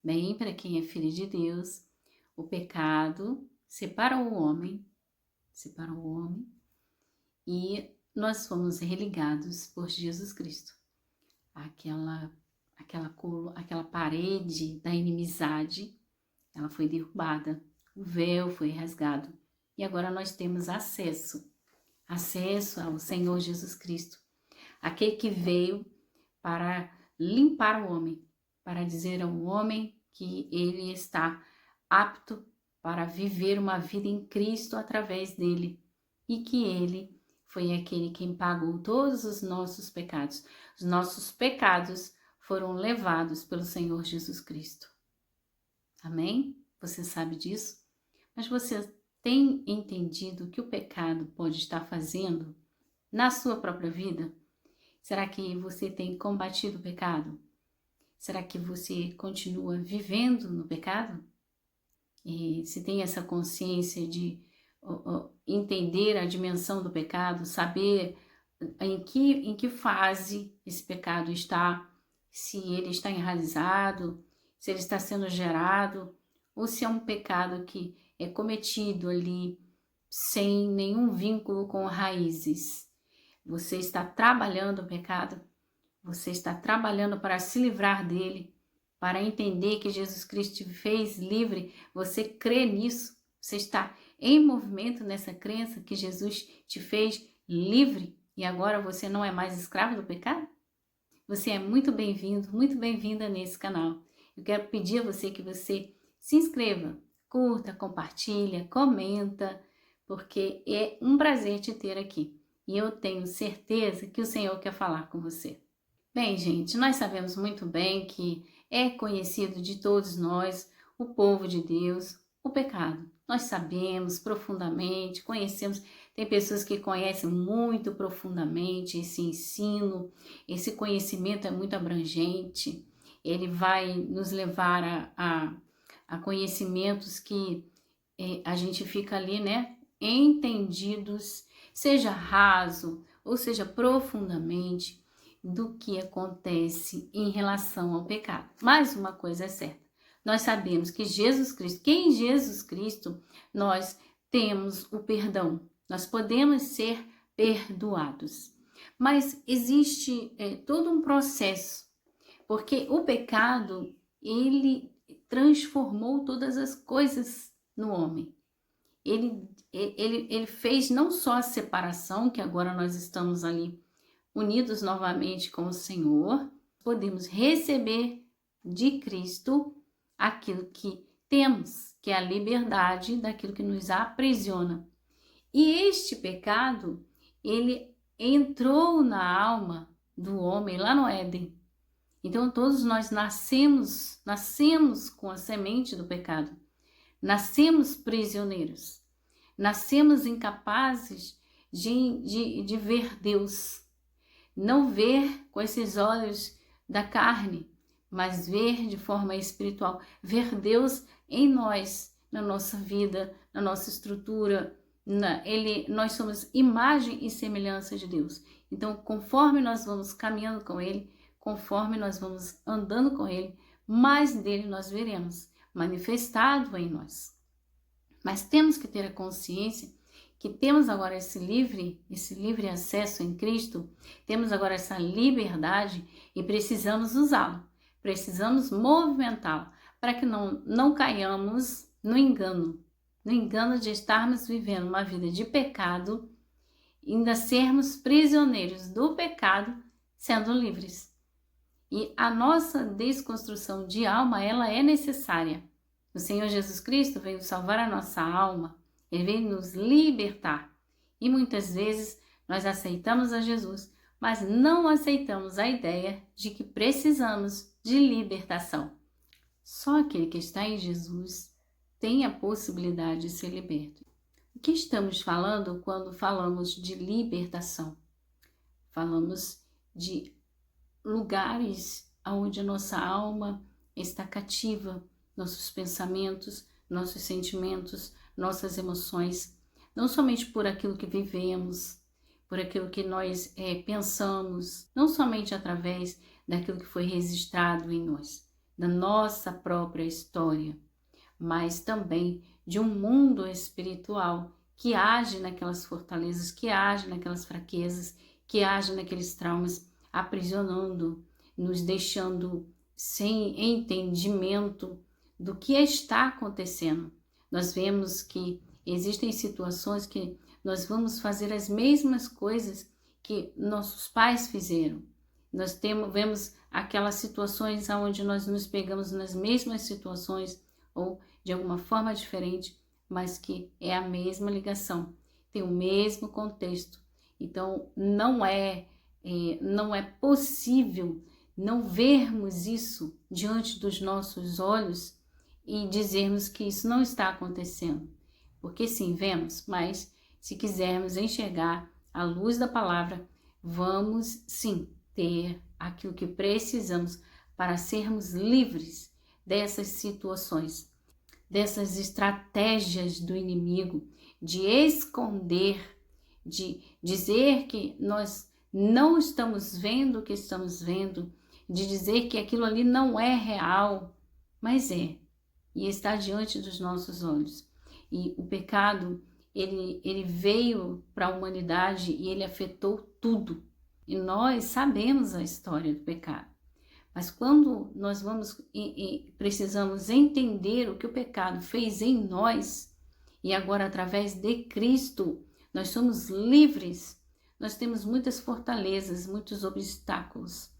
Bem, para quem é filho de Deus, o pecado separa o homem e nós fomos religados por Jesus Cristo. Aquela parede da inimizade, ela foi derrubada, o véu foi rasgado e agora nós temos acesso ao Senhor Jesus Cristo, aquele que veio para limpar o homem, para dizer ao homem que ele está apto para viver uma vida em Cristo através dele e que ele foi aquele quem pagou todos os nossos pecados. Os nossos pecados foram levados pelo Senhor Jesus Cristo. Amém? Você sabe disso? Mas você tem entendido o que o pecado pode estar fazendo na sua própria vida? Será que você tem combatido o pecado? Será que você continua vivendo no pecado? E se tem essa consciência de entender a dimensão do pecado, saber em que fase esse pecado está, se ele está enraizado, se ele está sendo gerado, ou se é um pecado que é cometido ali sem nenhum vínculo com raízes. Você está trabalhando o pecado, você está trabalhando para se livrar dele, para entender que Jesus Cristo te fez livre, você crê nisso, você está em movimento nessa crença que Jesus te fez livre e agora você não é mais escravo do pecado? Você é muito bem-vindo, muito bem-vinda nesse canal. Eu quero pedir a você que você se inscreva, curta, compartilha, comenta, porque é um prazer te ter aqui. E eu tenho certeza que o Senhor quer falar com você. Bem, gente, nós sabemos muito bem que é conhecido de todos nós, o povo de Deus, o pecado. Nós sabemos profundamente, conhecemos, tem pessoas que conhecem muito profundamente esse ensino, esse conhecimento é muito abrangente, ele vai nos levar a conhecimentos que a gente fica ali, né, entendidos, seja raso ou seja profundamente, do que acontece em relação ao pecado. Mas uma coisa é certa, nós sabemos que Jesus Cristo, que em Jesus Cristo nós temos o perdão, nós podemos ser perdoados. Mas existe todo um processo, porque o pecado, ele transformou todas as coisas no homem. Ele fez não só a separação, que agora nós estamos ali unidos novamente com o Senhor, podemos receber de Cristo aquilo que temos, que é a liberdade daquilo que nos aprisiona. E este pecado, ele entrou na alma do homem lá no Éden. Então todos nós nascemos com a semente do pecado. Nascemos prisioneiros. Nascemos incapazes de ver Deus. Não ver com esses olhos da carne, mas ver de forma espiritual, ver Deus em nós, na nossa vida, na nossa estrutura. Nós somos imagem e semelhança de Deus. Então, conforme nós vamos caminhando com Ele, conforme nós vamos andando com Ele, mais dele nós veremos manifestado em nós. Mas temos que ter a consciência que temos agora esse livre acesso em Cristo, temos agora essa liberdade e precisamos usá-lo, precisamos movimentá-lo para que não caiamos no engano de estarmos vivendo uma vida de pecado, ainda sermos prisioneiros do pecado, sendo livres. E a nossa desconstrução de alma, ela é necessária. O Senhor Jesus Cristo veio salvar a nossa alma, Ele veio nos libertar. E muitas vezes nós aceitamos a Jesus, mas não aceitamos a ideia de que precisamos de libertação. Só aquele que está em Jesus tem a possibilidade de ser liberto. O que estamos falando quando falamos de libertação? Falamos de lugares onde a nossa alma está cativa, nossos pensamentos, nossos sentimentos, nossas emoções, não somente por aquilo que vivemos, por aquilo que nós pensamos, não somente através daquilo que foi registrado em nós. da nossa própria história, mas também de um mundo espiritual que age naquelas fortalezas, que age naquelas fraquezas, que age naqueles traumas, aprisionando, nos deixando sem entendimento do que está acontecendo. Nós vemos que existem situações que nós vamos fazer as mesmas coisas que nossos pais fizeram. Nós vemos aquelas situações onde nós nos pegamos nas mesmas situações ou de alguma forma diferente, mas que é a mesma ligação, tem o mesmo contexto. Então não é possível não vermos isso diante dos nossos olhos e dizermos que isso não está acontecendo. Porque sim, vemos, mas se quisermos enxergar a luz da palavra, vamos sim ter aquilo que precisamos para sermos livres dessas situações, dessas estratégias do inimigo, de esconder, de dizer que nós não estamos vendo o que estamos vendo, de dizer que aquilo ali não é real, mas é, e está diante dos nossos olhos. E o pecado, ele veio para a humanidade e ele afetou tudo. E nós sabemos a história do pecado. Mas quando nós vamos e precisamos entender o que o pecado fez em nós, e agora através de Cristo, nós somos livres, nós temos muitas fortalezas, muitos obstáculos.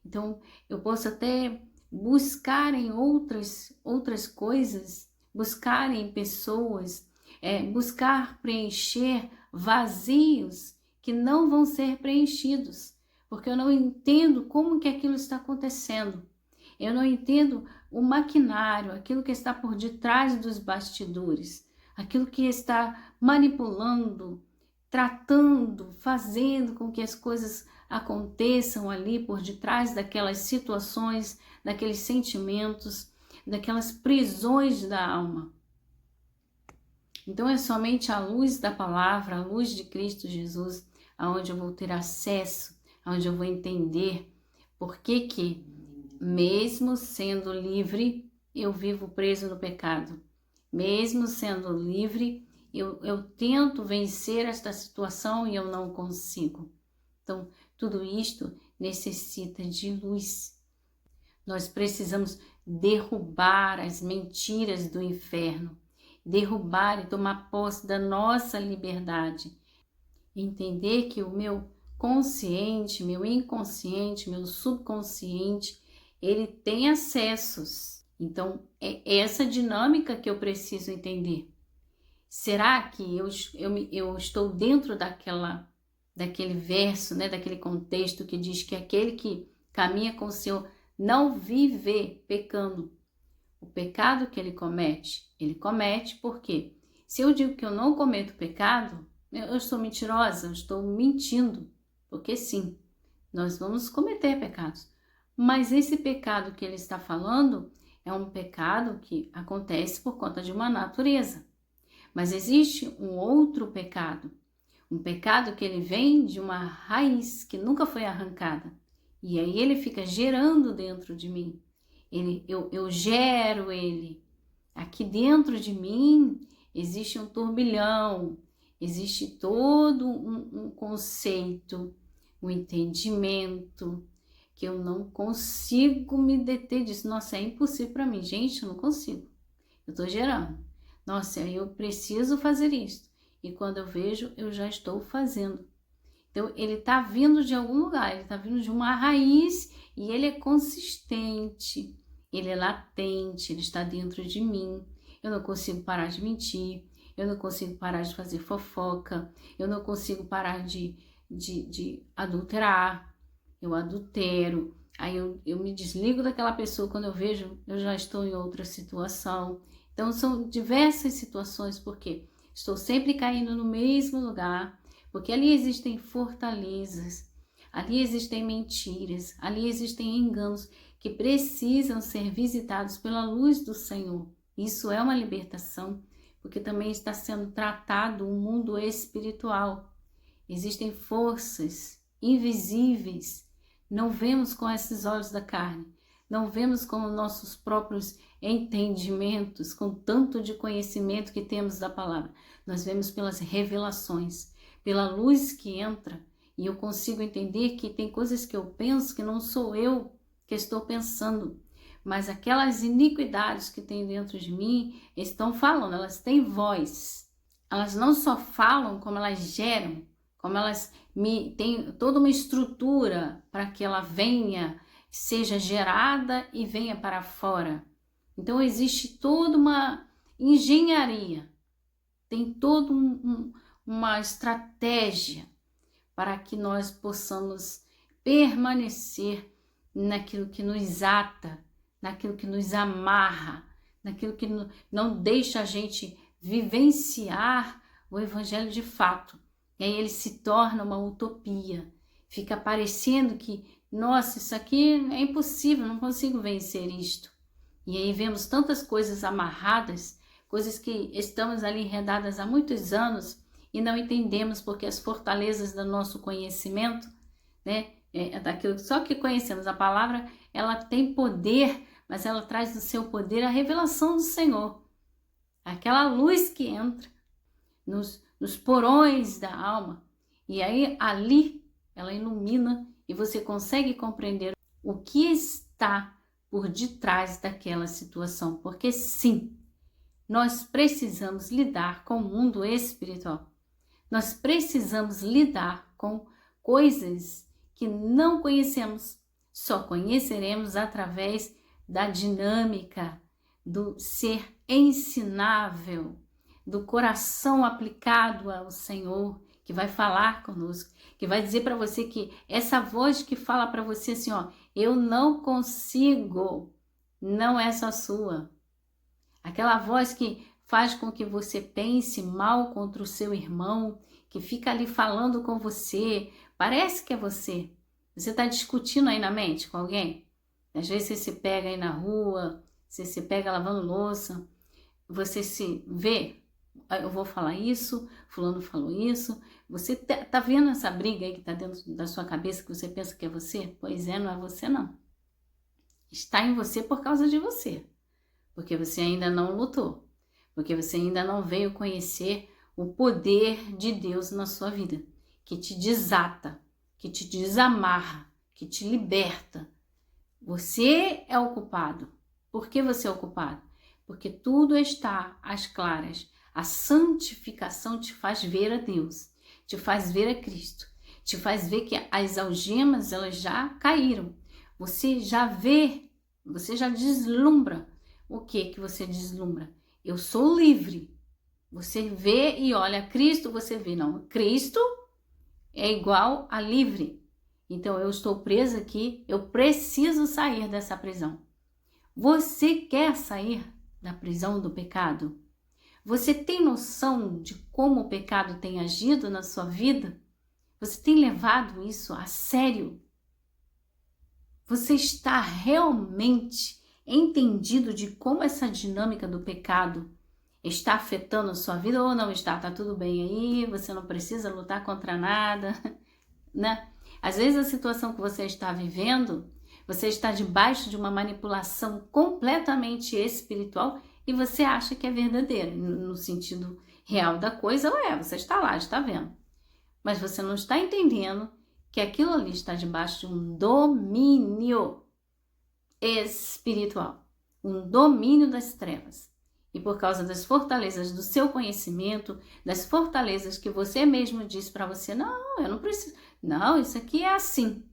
Então, eu posso até buscar em outras coisas, buscar em pessoas, buscar preencher vazios que não vão ser preenchidos, porque eu não entendo como que aquilo está acontecendo. Eu não entendo o maquinário, aquilo que está por detrás dos bastidores, aquilo que está manipulando, tratando, fazendo com que as coisas aconteçam ali por detrás daquelas situações, daqueles sentimentos, daquelas prisões da alma. Então é somente a luz da palavra, a luz de Cristo Jesus, aonde eu vou ter acesso, aonde eu vou entender por que mesmo sendo livre, eu vivo preso no pecado. Mesmo sendo livre, eu tento vencer esta situação e eu não consigo. Então, tudo isto necessita de luz. Nós precisamos derrubar as mentiras do inferno, derrubar e tomar posse da nossa liberdade. Entender que o meu consciente, meu inconsciente, meu subconsciente, ele tem acessos. Então, é essa dinâmica que eu preciso entender. Será que eu estou dentro daquele verso, né, daquele contexto que diz que aquele que caminha com o Senhor não vive pecando? O pecado que ele comete porque se eu digo que eu não cometo pecado, eu estou mentirosa, eu estou mentindo, porque sim, nós vamos cometer pecados. Mas esse pecado que ele está falando é um pecado que acontece por conta de uma natureza. Mas existe um outro pecado, um pecado que ele vem de uma raiz que nunca foi arrancada. E aí ele fica gerando dentro de mim. Eu gero ele. Aqui dentro de mim existe um turbilhão, existe todo um conceito, um entendimento, que eu não consigo me deter disso. Nossa, é impossível para mim. Gente, eu não consigo. Eu estou gerando. Nossa, eu preciso fazer isso. E quando eu vejo, eu já estou fazendo. Então, ele está vindo de algum lugar, ele está vindo de uma raiz e ele é consistente, ele é latente, ele está dentro de mim. Eu não consigo parar de mentir, eu não consigo parar de fazer fofoca, eu não consigo parar de adulterar, eu adultero. Aí eu me desligo daquela pessoa, quando eu vejo, eu já estou em outra situação. Então, são diversas situações, porque estou sempre caindo no mesmo lugar, porque ali existem fortalezas, ali existem mentiras, ali existem enganos que precisam ser visitados pela luz do Senhor. Isso é uma libertação, porque também está sendo tratado um mundo espiritual. Existem forças invisíveis, não vemos com esses olhos da carne, não vemos com nossos próprios entendimentos, com tanto de conhecimento que temos da palavra. Nós vemos pelas revelações, pela luz que entra, e eu consigo entender que tem coisas que eu penso que não sou eu que estou pensando, mas aquelas iniquidades que tem dentro de mim estão falando, elas têm voz. Elas não só falam, como elas geram, como elas têm toda uma estrutura para que ela venha, seja gerada e venha para fora. Então existe toda uma engenharia, tem toda uma estratégia para que nós possamos permanecer naquilo que nos ata, naquilo que nos amarra, naquilo que não deixa a gente vivenciar o evangelho de fato. E aí ele se torna uma utopia. Fica parecendo que, nossa, isso aqui é impossível, não consigo vencer isto. E aí vemos tantas coisas amarradas, coisas que estamos ali enredadas há muitos anos e não entendemos porque as fortalezas do nosso conhecimento, né, daquilo só que conhecemos. A palavra, ela tem poder, mas ela traz no seu poder a revelação do Senhor. Aquela luz que entra nos porões da alma, e aí ali ela ilumina e você consegue compreender o que está por detrás daquela situação, porque sim, nós precisamos lidar com o mundo espiritual, nós precisamos lidar com coisas que não conhecemos, só conheceremos através da dinâmica, do ser ensinável, do coração aplicado ao Senhor, que vai falar conosco, que vai dizer para você que essa voz que fala para você assim, ó, eu não consigo, não é só sua. Aquela voz que faz com que você pense mal contra o seu irmão, que fica ali falando com você, parece que é você. Você está discutindo aí na mente com alguém? Às vezes você se pega aí na rua, você se pega lavando louça, você se vê, eu vou falar isso, fulano falou isso, você tá vendo essa briga aí que está dentro da sua cabeça que você pensa que é você? Pois é, não é você não. Está em você por causa de você, porque você ainda não lutou, porque você ainda não veio conhecer o poder de Deus na sua vida, que te desata, que te desamarra, que te liberta. Você é o culpado. Por que você é o culpado? Porque tudo está às claras. A santificação te faz ver a Deus, te faz ver a Cristo, te faz ver que as algemas elas já caíram. Você já vê, você já deslumbra. O que você deslumbra? Eu sou livre. Você vê e olha Cristo, você vê, não, Cristo é igual a livre. Então eu estou presa aqui, eu preciso sair dessa prisão. Você quer sair da prisão do pecado? Você tem noção de como o pecado tem agido na sua vida? Você tem levado isso a sério? Você está realmente entendido de como essa dinâmica do pecado está afetando a sua vida ou não está? Tá tudo bem aí, você não precisa lutar contra nada, né? Às vezes a situação que você está vivendo, você está debaixo de uma manipulação completamente espiritual e você acha que é verdadeira, no sentido real da coisa, você está lá, está vendo. Mas você não está entendendo que aquilo ali está debaixo de um domínio espiritual, um domínio das trevas. E por causa das fortalezas do seu conhecimento, das fortalezas que você mesmo diz para você, não, eu não preciso, não, isso aqui é assim.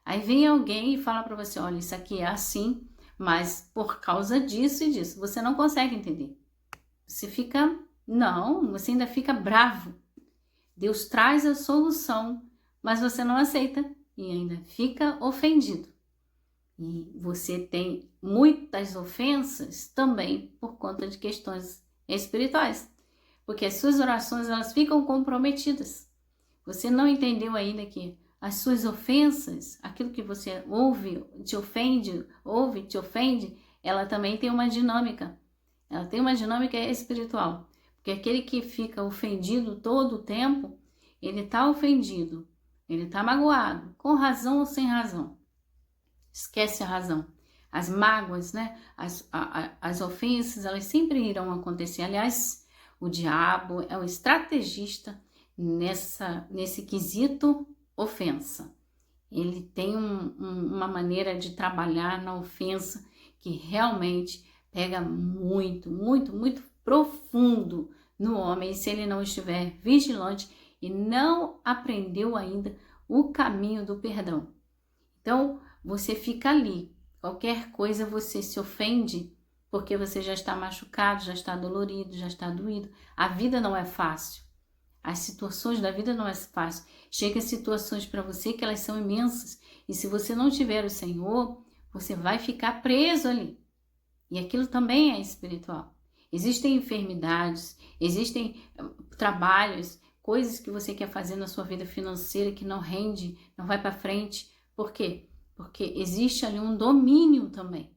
Aí vem alguém e fala para você, olha, isso aqui é assim, mas por causa disso e disso, você não consegue entender. Você fica, não, você ainda fica bravo. Deus traz a solução, mas você não aceita e ainda fica ofendido. E você tem muitas ofensas também por conta de questões espirituais, porque as suas orações elas ficam comprometidas. Você não entendeu ainda que as suas ofensas, aquilo que você ouve, te ofende, ela também tem uma dinâmica. Ela tem uma dinâmica espiritual, porque aquele que fica ofendido todo o tempo, ele está ofendido, ele está magoado, com razão ou sem razão. Esquece a razão. as mágoas, né? As ofensas, elas sempre irão acontecer. Aliás, o diabo é o estrategista nesse quesito ofensa. Ele tem uma maneira de trabalhar na ofensa que realmente pega muito, muito, muito profundo no homem, se ele não estiver vigilante e não aprendeu ainda o caminho do perdão. Então, você fica ali. Qualquer coisa você se ofende porque você já está machucado, já está dolorido, já está doído. A vida não é fácil. As situações da vida não é fácil. Chega situações para você que elas são imensas. E se você não tiver o Senhor, você vai ficar preso ali. E aquilo também é espiritual. Existem enfermidades, existem trabalhos, coisas que você quer fazer na sua vida financeira que não rende, não vai para frente. Por quê? Porque existe ali um domínio também.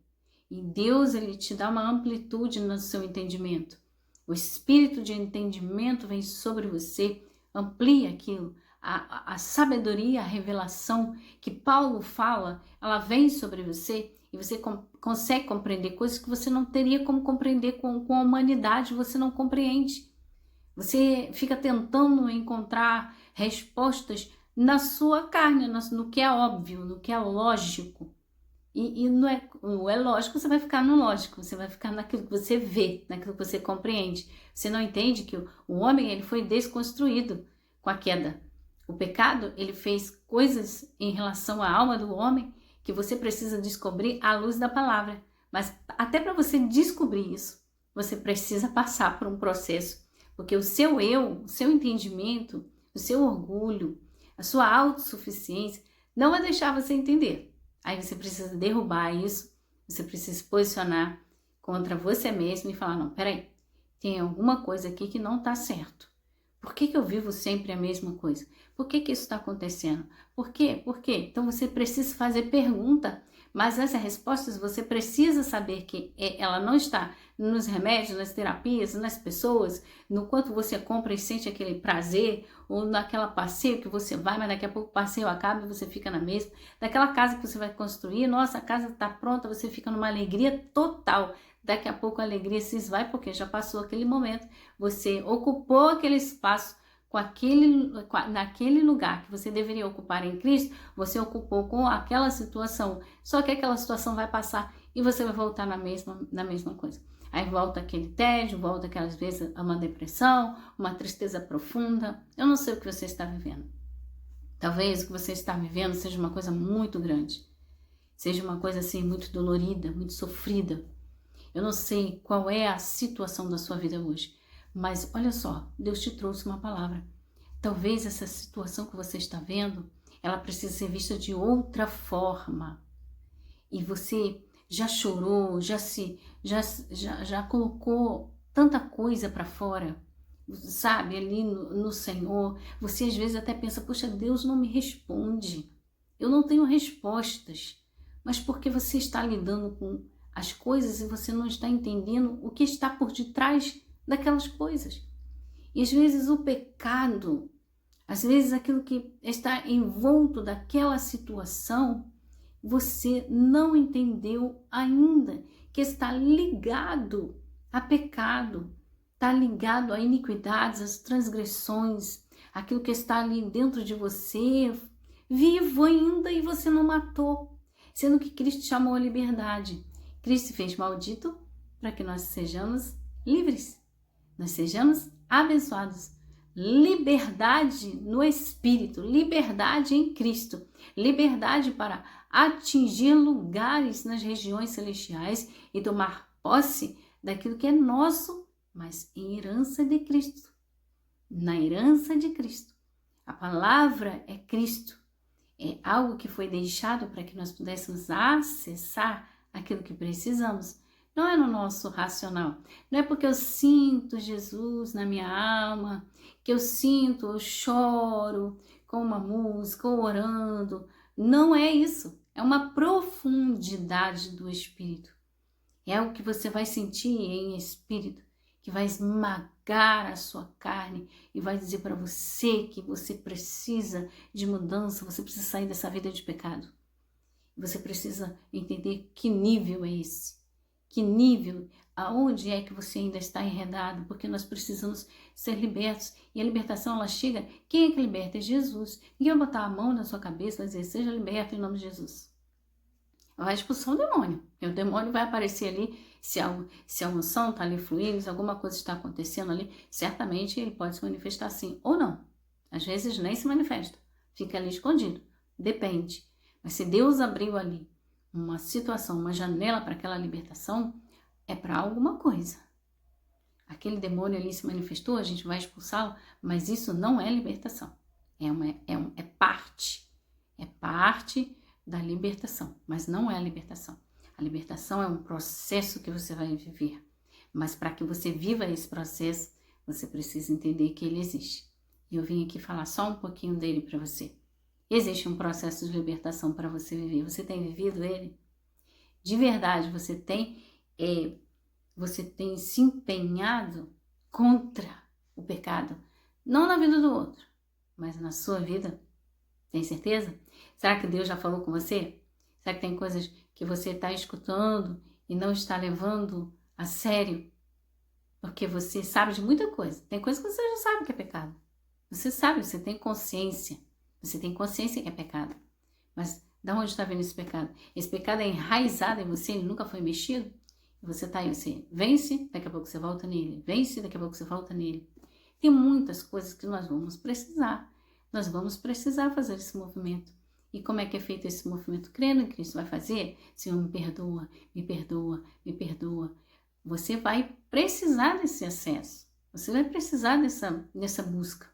E Deus, ele te dá uma amplitude no seu entendimento. O espírito de entendimento vem sobre você, amplia aquilo. A sabedoria, a revelação que Paulo fala, ela vem sobre você e você consegue compreender coisas que você não teria como compreender com a humanidade, você não compreende. Você fica tentando encontrar respostas na sua carne, no que é óbvio, no que é lógico. E não é lógico, você vai ficar no lógico, você vai ficar naquilo que você vê, naquilo que você compreende. Você não entende que o homem, ele foi desconstruído com a queda. O pecado, ele fez coisas em relação à alma do homem que você precisa descobrir à luz da palavra. Mas até para você descobrir isso, você precisa passar por um processo. Porque o seu eu, o seu entendimento, o seu orgulho, a sua autossuficiência não vai deixar você entender. Aí você precisa derrubar isso, você precisa se posicionar contra você mesmo e falar, não, peraí, tem alguma coisa aqui que não tá certo. Por que eu vivo sempre a mesma coisa? Por que isso está acontecendo? Por quê? Por quê? Então você precisa fazer pergunta, mas essas respostas você precisa saber que ela não está nos remédios, nas terapias, nas pessoas, no quanto você compra e sente aquele prazer, ou naquela passeio que você vai, mas daqui a pouco o passeio acaba e você fica na mesma, daquela casa que você vai construir, nossa, a casa está pronta, você fica numa alegria total, daqui a pouco a alegria se esvai porque já passou aquele momento, você ocupou aquele espaço naquele lugar que você deveria ocupar em Cristo, você ocupou com aquela situação, só que aquela situação vai passar e você vai voltar na mesma coisa. Aí volta aquele tédio, volta aquelas vezes uma depressão, uma tristeza profunda. Eu não sei o que você está vivendo. Talvez o que você está vivendo seja uma coisa muito grande. Seja uma coisa assim muito dolorida, muito sofrida. Eu não sei qual é a situação da sua vida hoje. Mas olha só, Deus te trouxe uma palavra. Talvez essa situação que você está vendo, ela precisa ser vista de outra forma. E você já chorou, já colocou tanta coisa para fora, sabe, ali no Senhor. Você às vezes até pensa, poxa, Deus não me responde. Eu não tenho respostas. Mas porque você está lidando com as coisas e você não está entendendo o que está por detrás daquelas coisas. E às vezes o pecado, às vezes aquilo que está envolto daquela situação, você não entendeu ainda que está ligado a pecado, está ligado a iniquidades, às transgressões, aquilo que está ali dentro de você, vivo ainda e você não matou, sendo que Cristo chamou a liberdade. Cristo fez maldito para que nós sejamos livres, nós sejamos abençoados. Liberdade no Espírito, liberdade em Cristo, liberdade para atingir lugares nas regiões celestiais e tomar posse daquilo que é nosso, mas em herança de Cristo. Na herança de Cristo. A palavra é Cristo. É algo que foi deixado para que nós pudéssemos acessar aquilo que precisamos. Não é no nosso racional. Não é porque eu sinto Jesus na minha alma, que eu sinto, eu choro com uma música ou orando. Não é isso. É uma profundidade do Espírito. É algo que você vai sentir em Espírito, que vai esmagar a sua carne e vai dizer para você que você precisa de mudança, você precisa sair dessa vida de pecado. Você precisa entender que nível é esse. Que nível, aonde é que você ainda está enredado, porque nós precisamos ser libertos. E a libertação, ela chega, quem é que liberta? É Jesus. Ninguém vai botar a mão na sua cabeça e dizer, seja liberto em nome de Jesus. Vai expulsar o demônio. E o demônio vai aparecer ali, se a unção está ali fluindo, se alguma coisa está acontecendo ali, certamente ele pode se manifestar sim ou não. Às vezes nem se manifesta, fica ali escondido, depende. Mas se Deus abriu ali uma situação, uma janela para aquela libertação, é para alguma coisa. Aquele demônio ali se manifestou, a gente vai expulsá-lo, mas isso não é libertação. É parte da libertação, mas não é a libertação. A libertação é um processo que você vai viver. Mas para que você viva esse processo, você precisa entender que ele existe. E eu vim aqui falar só um pouquinho dele para você. Existe um processo de libertação para você viver. Você tem vivido ele? De verdade, você tem se empenhado contra o pecado? Não na vida do outro, mas na sua vida? Tem certeza? Será que Deus já falou com você? Será que tem coisas que você está escutando e não está levando a sério? Porque você sabe de muita coisa. Tem coisa que você já sabe que é pecado. Você sabe, você tem consciência. Você tem consciência que é pecado. Mas de onde está vindo esse pecado? Esse pecado é enraizado em você, ele nunca foi mexido. E você está aí, você vence, daqui a pouco você volta nele. Vence, daqui a pouco você volta nele. Tem muitas coisas que nós vamos precisar. Nós vamos precisar fazer esse movimento. E como é que é feito esse movimento? Crendo em Cristo vai fazer? Senhor, me perdoa, me perdoa, me perdoa. Você vai precisar desse acesso. Você vai precisar dessa busca.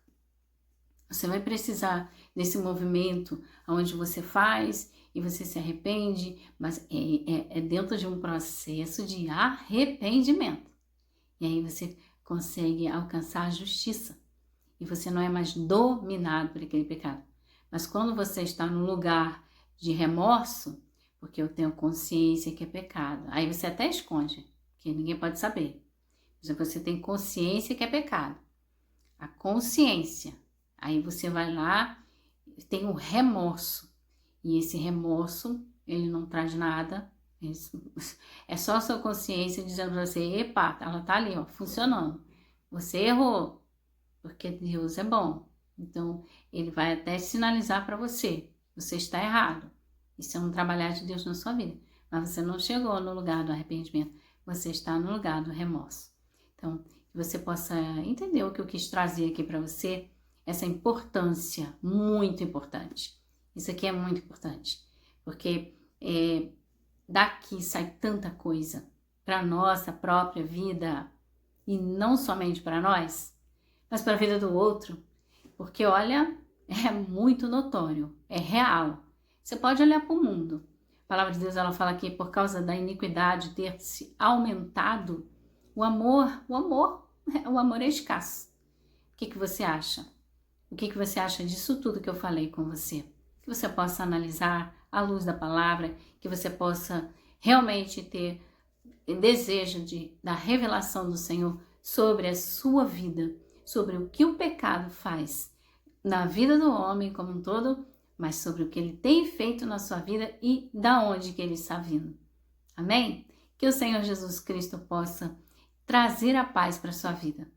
Você vai precisar desse movimento onde você faz e você se arrepende, mas é dentro de um processo de arrependimento. E aí você consegue alcançar a justiça. E você não é mais dominado por aquele pecado. Mas quando você está no lugar de remorso, porque eu tenho consciência que é pecado, aí você até esconde, que ninguém pode saber. Mas você tem consciência que é pecado. A consciência. Aí você vai lá, tem o remorso. E esse remorso, ele não traz nada. É só a sua consciência dizendo pra você, epa, ela tá ali, ó, funcionando. Você errou, porque Deus é bom. Então, ele vai até sinalizar para você, você está errado. Isso é um trabalhar de Deus na sua vida. Mas você não chegou no lugar do arrependimento, você está no lugar do remorso. Então, que você possa entender o que eu quis trazer aqui para você, essa importância, muito importante. Isso aqui é muito importante, porque daqui sai tanta coisa para a nossa própria vida, e não somente para nós, mas para a vida do outro, porque olha, é muito notório, é real. Você pode olhar para o mundo. A palavra de Deus, ela fala que por causa da iniquidade ter se aumentado, o amor é escasso. O que você acha? O que você acha disso tudo que eu falei com você? Que você possa analisar à luz da palavra, que você possa realmente ter desejo da revelação do Senhor sobre a sua vida, sobre o que o pecado faz na vida do homem como um todo, mas sobre o que ele tem feito na sua vida e da onde que ele está vindo. Amém? Que o Senhor Jesus Cristo possa trazer a paz para a sua vida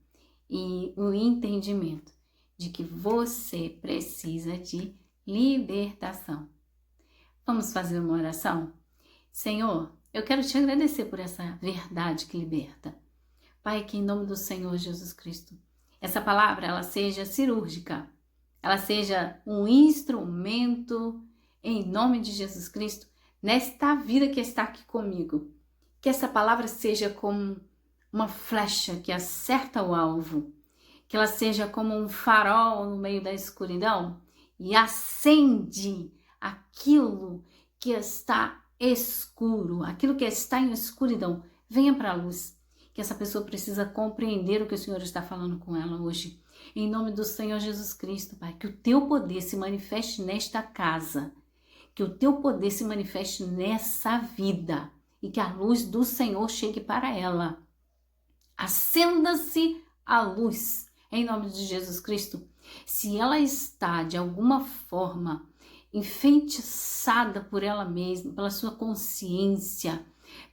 e o entendimento de que você precisa de libertação. Vamos fazer uma oração? Senhor, eu quero te agradecer por essa verdade que liberta. Pai, que em nome do Senhor Jesus Cristo, essa palavra ela seja cirúrgica, ela seja um instrumento em nome de Jesus Cristo nesta vida que está aqui comigo. Que essa palavra seja como uma flecha que acerta o alvo, que ela seja como um farol no meio da escuridão e acende aquilo que está escuro, aquilo que está em escuridão, venha para a luz. Que essa pessoa precisa compreender o que o Senhor está falando com ela hoje. Em nome do Senhor Jesus Cristo, Pai, que o teu poder se manifeste nesta casa, que o teu poder se manifeste nessa vida e que a luz do Senhor chegue para ela. Acenda-se a luz, em nome de Jesus Cristo. Se ela está, de alguma forma, enfeitiçada por ela mesma, pela sua consciência,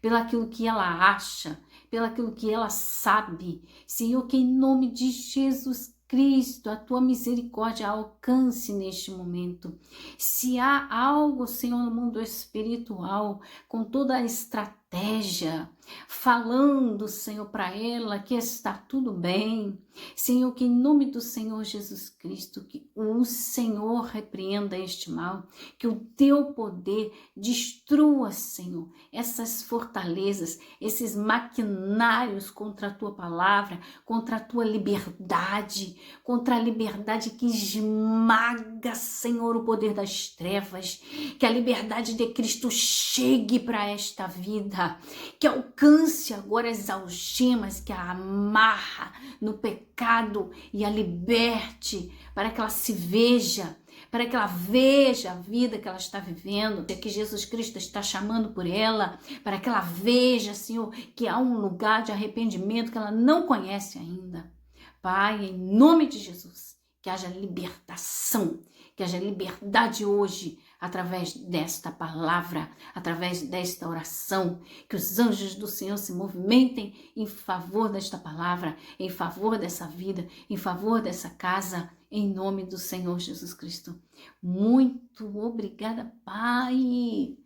pelaquilo que ela acha, pelaquilo que ela sabe. Senhor, que em nome de Jesus Cristo, a tua misericórdia alcance neste momento. Se há algo, Senhor, no mundo espiritual, com toda a estratégia, falando, Senhor, para ela que está tudo bem, Senhor, que em nome do Senhor Jesus Cristo, que o Senhor repreenda este mal, que o teu poder destrua, Senhor, essas fortalezas, esses maquinários contra a tua palavra, contra a tua liberdade, contra a liberdade que esmaga, Senhor, o poder das trevas, que a liberdade de Cristo chegue para esta vida, que alcance agora as algemas, que a amarra no pecado e a liberte, para que ela se veja, para que ela veja a vida que ela está vivendo, que Jesus Cristo está chamando por ela, para que ela veja, Senhor, que há um lugar de arrependimento que ela não conhece ainda. Pai, em nome de Jesus, que haja libertação, que haja liberdade hoje, através desta palavra, através desta oração, que os anjos do Senhor se movimentem em favor desta palavra, em favor dessa vida, em favor dessa casa, em nome do Senhor Jesus Cristo. Muito obrigada, Pai,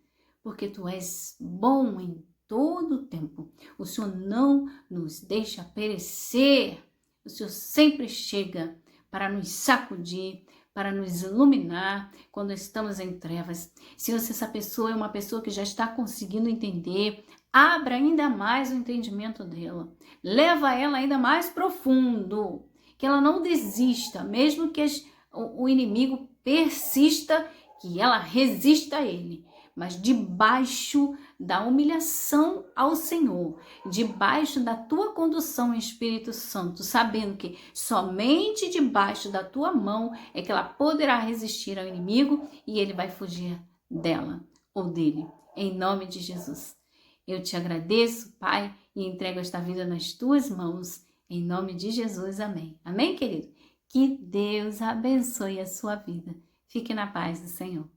porque Tu és bom em todo o tempo. O Senhor não nos deixa perecer. O Senhor sempre chega para nos sacudir, para nos iluminar quando estamos em trevas. Senhor, se essa pessoa é uma pessoa que já está conseguindo entender, abra ainda mais o entendimento dela. Leva ela ainda mais profundo. Que ela não desista, mesmo que o inimigo persista, que ela resista a ele. Mas debaixo da humilhação ao Senhor, debaixo da tua condução, Espírito Santo, sabendo que somente debaixo da tua mão é que ela poderá resistir ao inimigo e ele vai fugir dela ou dele, em nome de Jesus. Eu te agradeço, Pai, e entrego esta vida nas tuas mãos, em nome de Jesus, amém. Amém, querido? Que Deus abençoe a sua vida. Fique na paz do Senhor.